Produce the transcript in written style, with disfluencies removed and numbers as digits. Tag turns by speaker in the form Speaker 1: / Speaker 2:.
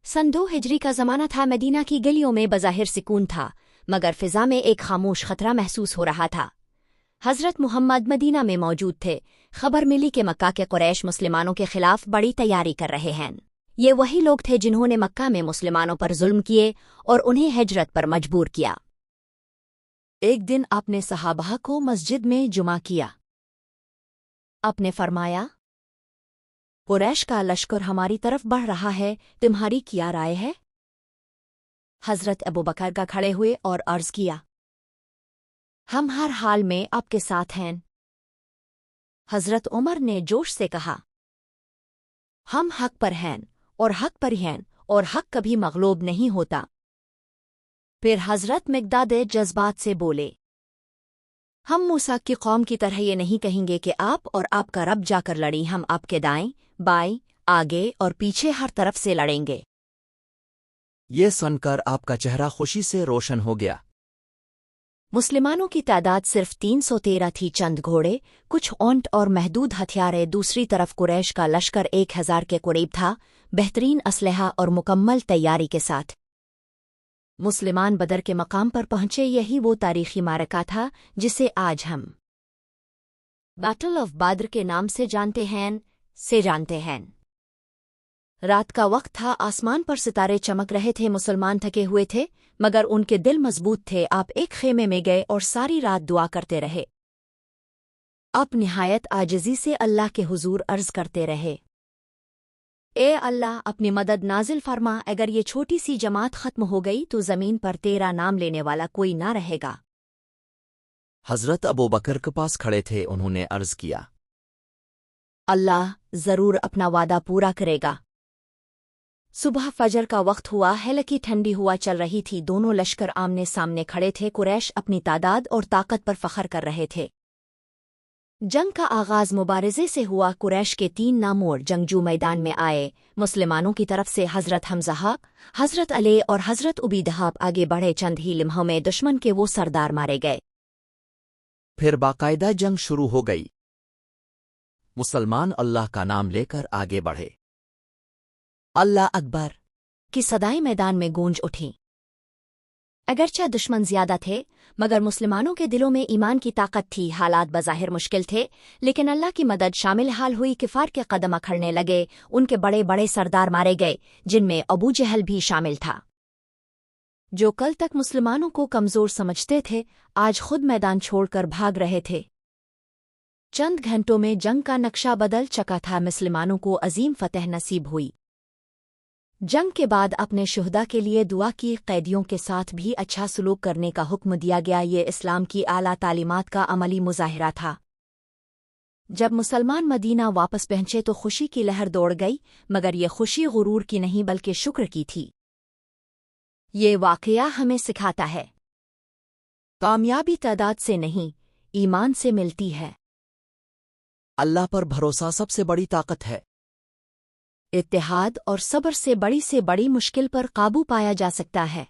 Speaker 1: सन 2 हिजरी का ज़माना था। मदीना की गलियों में बज़ाहिर सुकून था, मगर फ़िज़ा में एक खामोश खतरा महसूस हो रहा था। हज़रत मुहम्मद मदीना में मौजूद थे। खबर मिली कि मक्का के कुरैश मुसलमानों के खिलाफ बड़ी तैयारी कर रहे हैं। ये वही लोग थे जिन्होंने मक्का में मुसलमानों पर जुल्म किए और उन्हें हिजरत पर मजबूर किया। एक दिन आपने सहाबा को मस्जिद में जुमा किया। आपने फरमाया, कुरैश का लश्कर हमारी तरफ बढ़ रहा है, तुम्हारी क्या राय है? हज़रत अबू बकर का खड़े हुए और अर्ज़ किया, हम हर हाल में आपके साथ हैं। हज़रत उमर ने जोश से कहा, हम हक पर हैं और हक पर हैं और हक कभी मग़लूब नहीं होता। फिर हज़रत मिक़दाद जज़्बात से बोले, हम मूसा की कौम की तरह ये नहीं कहेंगे कि आप और आपका रब जाकर लड़ी, हम आपके दाएं बाएं आगे और पीछे हर तरफ से लड़ेंगे।
Speaker 2: ये सुनकर आपका चेहरा खुशी से रोशन हो गया।
Speaker 1: मुसलमानों की तादाद सिर्फ 313 थी। चंद घोड़े, कुछ ऊंट और महदूद हथियारे। दूसरी तरफ कुरैश का लश्कर 1000 के करीब था, बेहतरीन असलहा और मुकम्मल तैयारी के साथ। मुसलमान बदर के मकाम पर पहुंचे। यही वो तारीखी मारका था जिसे आज हम बैटल ऑफ बद्र के नाम से जानते हैं। रात का वक्त था, आसमान पर सितारे चमक रहे थे। मुसलमान थके हुए थे, मगर उनके दिल मजबूत थे। आप एक खेमे में गए और सारी रात दुआ करते रहे। आप निहायत आजिज़ी से अल्लाह के हुजूर अर्ज़ करते रहे, ए अल्लाह, अपनी मदद नाजिल फरमा। अगर ये छोटी सी जमात खत्म हो गई तो ज़मीन पर तेरा नाम लेने वाला कोई ना रहेगा।
Speaker 2: हज़रत अबू बकर के पास खड़े थे। उन्होंने अर्ज़ किया,
Speaker 1: अल्लाह ज़रूर अपना वादा पूरा करेगा। सुबह फजर का वक्त हुआ। हल्की ठंडी हुआ चल रही थी। दोनों लश्कर आमने सामने खड़े थे। कुरैश अपनी तादाद और ताकत पर फख्र कर रहे थे। जंग का आगाज मुबारज़े से हुआ। कुरैश के 3 नामोर जंगजू मैदान में आए। मुसलमानों की तरफ से हज़रत हमज़ा, हज़रत अली और हज़रत उबैदा आगे बढ़े। चंद ही लम्हों में दुश्मन के वो सरदार मारे गए।
Speaker 2: फिर बाकायदा जंग शुरू हो गई। मुसलमान अल्लाह का नाम लेकर आगे बढ़े।
Speaker 1: अल्लाह अकबर की सदाएं मैदान में गूंज उठीं। अगरचे दुश्मन ज्यादा थे, मगर मुसलमानों के दिलों में ईमान की ताकत थी। हालात बज़ाहिर मुश्किल थे, लेकिन अल्लाह की मदद शामिल हाल हुई। किफ़ार के कदम अखड़ने लगे। उनके बड़े बड़े सरदार मारे गए, जिनमें अबू जहल भी शामिल था। जो कल तक मुसलमानों को कमज़ोर समझते थे, आज खुद मैदान छोड़कर भाग रहे थे। चंद घंटों में जंग का नक्शा बदल चुका था। मुसलमानों को अजीम फतह नसीब हुई। जंग के बाद अपने शुहदा के लिए दुआ की। कैदियों के साथ भी अच्छा सलूक करने का हुक्म दिया गया। ये इस्लाम की आला तालीमात का अमली मुजाहिरा था। जब मुसलमान मदीना वापस पहुंचे तो खुशी की लहर दौड़ गई, मगर ये खुशी गुरूर की नहीं बल्कि शुक्र की थी। ये वाक़या हमें सिखाता है, कामयाबी तादाद से नहीं, ईमान से मिलती है।
Speaker 2: अल्लाह पर भरोसा सबसे बड़ी ताकत है।
Speaker 1: इत्तेहाद और सब्र से बड़ी मुश्किल पर काबू पाया जा सकता है।